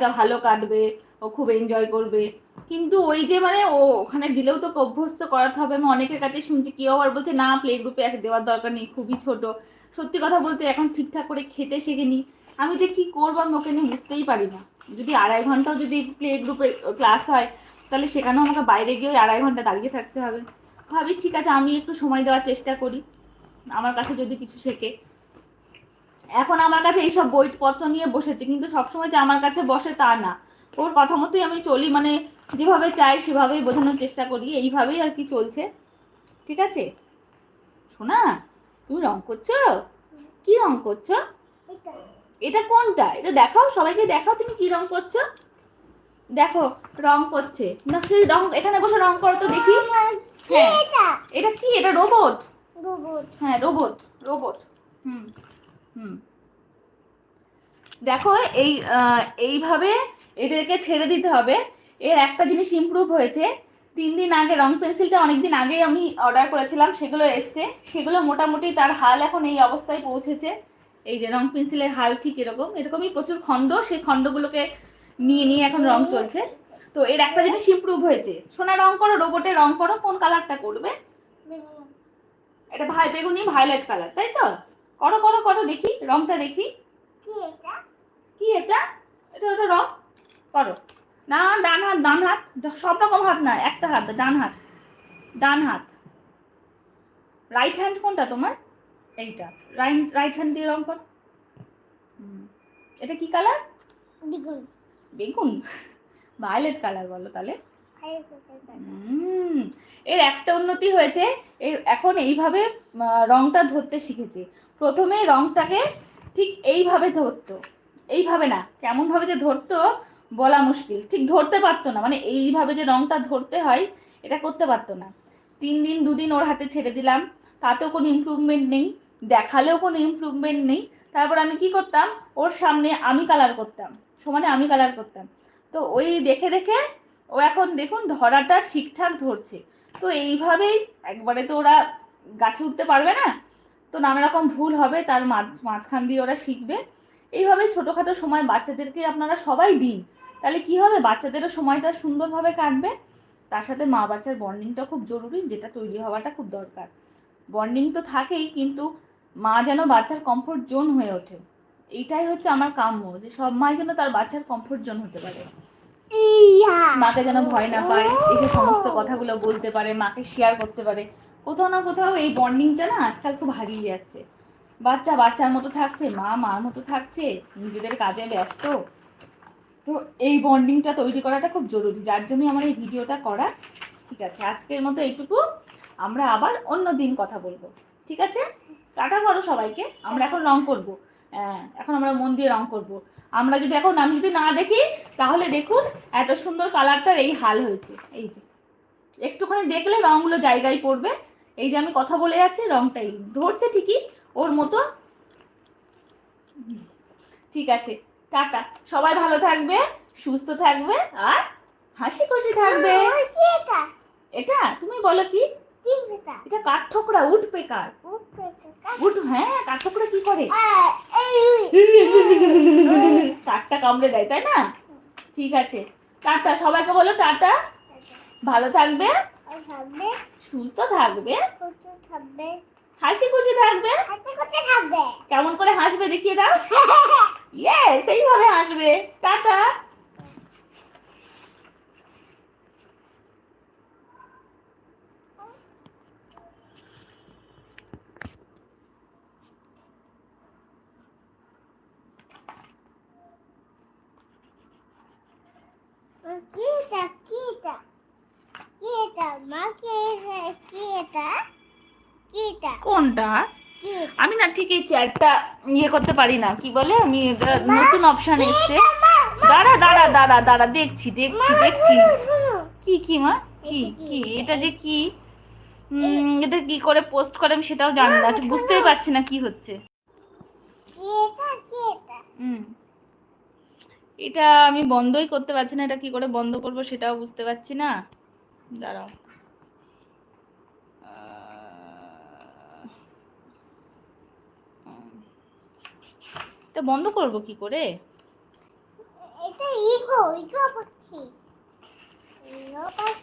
সময়টা ভালো কাটবে, ও খুব এনজয় করবে। কিন্তু ওই যে মানে ও ওখানে দিলেও তো অভ্যস্ত করাতে হবে। আমি অনেকের কাছে শুনছি, কেউ আবার বলছে না প্লে গ্রুপে দেওয়ার দরকার নেই, খুবই ছোট। সত্যি কথা বলতে এখন ঠিকঠাক করে খেতে শেখেনি। আমি যে কি করবো আমি ওকে নিয়ে বুঝতেই পারি না। যদি 2.5 ঘন্টাও যদি প্লে গ্রুপে ক্লাস হয়, তাহলে সেখানেও আমাকে বাইরে গিয়ে 2.5 ঘন্টা দাঁড়িয়ে থাকতে হবে। ভাবি ঠিক আছে আমি একটু সময় দেওয়ার চেষ্টা করি, আমার কাছে যদি কিছু শেখে। এখন আমার কাছে এইসব বইপত্র নিয়ে বসেছে, কিন্তু সবসময় যে আমার কাছে বসে তা না। ওর কথা মতোই আমি চলি, মানে যেভাবে চাই সেভাবেই বোঝানোর চেষ্টা করি, এইভাবেই আর কি চলছে। ঠিক আছে সোনা, তুমি রং করছো? কি রং করছো? এটা কোনটা? এটা দেখাও, সবাইকে দেখাও তুমি কি রং করছো। দেখো রং করছে না, সেই রং এখানে বসে রং করো তো দেখি। হ্যাঁ এটা কি? এটা রোবট। হ্যাঁ রোবট, রোবট। হুম হুম। দেখো এইভাবে এদেরকে ছেড়ে দিতে হবে। এর একটা জিনিস ইমপ্রুভ হয়েছে, 3 দিন আগে রং পেন্সিলটা অনেকদিন আগে আমি অর্ডার করেছিলাম, সেগুলো এসছে। সেগুলো মোটামুটি তার হাল এখন এই অবস্থায় পৌঁছেছে। এই যে রং পেন্সিলের হাল ঠিক এরকমই প্রচুর খণ্ড, সেই খণ্ডগুলোকে নিয়ে নিয়ে এখন রং চলছে। তো এর একটা জিনিস ইমপ্রুভ হয়েছে। সোনা রং করো, রোবটে রং করো, কোন কালারটা করবে? এটা বেগুনি ভায়োলেট কালার, তাই তো? করো করো করো দেখি, রংটা দেখি। কি এটা? এটা ওটা রং করো না। ডান হাত, ডান হাত, সব রকম হাত না, একটা হাত, ডান হাত, ডান হাত। রাইট হ্যান্ড কোনটা তোমার? এইটা। রাইট হ্যান্ড দিয়ে রং করো। এটা কি কালার? বেগুন। বেগুন? ভায়োলেট কালার বলো তাহলে। এর একটা উন্নতি হয়েছে, এর এখন এইভাবে রংটা ধরতে শিখেছে। প্রথমে রংটাকে ঠিক এইভাবে ধরতো, এইভাবে না, কেমন ভাবে যে ধরতো বলা মুশকিল, ঠিক ধরতে পারতো না, মানে এইভাবে যে রংটা ধরতে হয় এটা করতে পারতো না। 3 দিন 2 দিন ওর হাতে ছেড়ে দিলাম, তাতেও কোনো ইমপ্রুভমেন্ট নেই, দেখালেও কোনো ইমপ্রুভমেন্ট নেই। তারপর আমি কি করতাম, ওর সামনে আমি কালার করতাম, সমানে আমি কালার করতাম। তো ওই দেখে দেখে ও এখন দেখুন ধরাটা ঠিকঠাক ধরছে। তো এইভাবেই, একবারে তো ওরা গাছে উঠতে পারবে না, তো নানা রকম ভুল হবে, তার মাঝখান দিয়ে ওরা শিখবে। এইভাবে ছোটোখাটো সময় বাচ্চাদেরকে আপনারা সবাই দিন, তাহলে কি হবে, বাচ্চাদেরও সময়টা সুন্দরভাবে কাটবে। তার সাথে মা বাচ্চার বন্ডিংটা খুব জরুরি, যেটা তৈরি হওয়াটা খুব দরকার। বন্ডিং তো থাকেই, কিন্তু মা যেন বাচ্চার কমফোর্ট জোন হয়ে ওঠে, এইটাই হচ্ছে আমার কাম্য, যে সব মাই যেন তার বাচ্চার কমফোর্ট জোন হতে পারে। মাকে যেন ভয় না পায়, এসে সমস্ত কথাগুলো বলতে পারে, মাকে শেয়ার করতে পারে। কোথাও না কোথাও এই বন্ডিংটা না আজকাল খুব হারিয়ে যাচ্ছে। বাচ্চা বাচ্চার মতো থাকছে, মা মার মতো থাকছে, নিজেদের কাজে ব্যস্ত। তো এই বন্ডিংটা তৈরি করাটা খুব জরুরি, যার জন্যই আমার এই ভিডিওটা করা। ঠিক আছে, আজকের মতো এইটুকু, আমরা আবার অন্য দিন কথা বলবো। ঠিক আছে, টাটা করো সবাইকে। আমরা এখন রং করব, হ্যাঁ এখন আমরা মন দিয়ে রং করব। আমরা যদি এখন আমি যদি না দেখি, তাহলে দেখুন এত সুন্দর কালারটার এই হাল হয়েছে। এই যে একটুখানি দেখলে রঙগুলো জায়গায় পড়বে। এই যে আমি কথা বলে যাচ্ছি, রংটাই ধরছে ঠিকই ওর মতো। ঠিক আছে, টাটা, সবাই ভালো থাকবে, সুস্থ থাকবে, আর হাসি খুশি থাকবে। এটা তুমি বলো কি? এটা কাঠঠোকরা, উঠ পেকার। উঠ, হ্যাঁ কাঠঠোকরা কি করে? কাঠটা কামড়ে দেয়, তাই না? ঠিক আছে, টাটা, সবাইকে বলো টাটা। ভালো থাকবে, সুস্থ থাকবে, হাসি খুশি থাকবে। কেমন করে হাসবে দেখিয়ে দাও। ইয়েস, এইভাবে হাসবে। টাটা। কোনটা? আমি না ঠিক এই চেয়ারটা ইয়ে করতে পারি না, কি বলে, আমি নতুন অপশন এসছে। দাঁড়া দাঁড়া দাঁড়া দাঁড়া, দেখছি দেখছি দেখছি। কি কি মা, কি কি এটা যে কি? এটা কি করে পোস্ট করে আমি সেটাও জানি না, বুঝতেই পারছি না কি হচ্ছে। এটা আমি বন্ধই করতে পারছি না, এটা কি করে বন্ধ করব সেটাও বুঝতে পারছি না। দাঁড়াও, এটা বন্ধ করব কি করে? লোক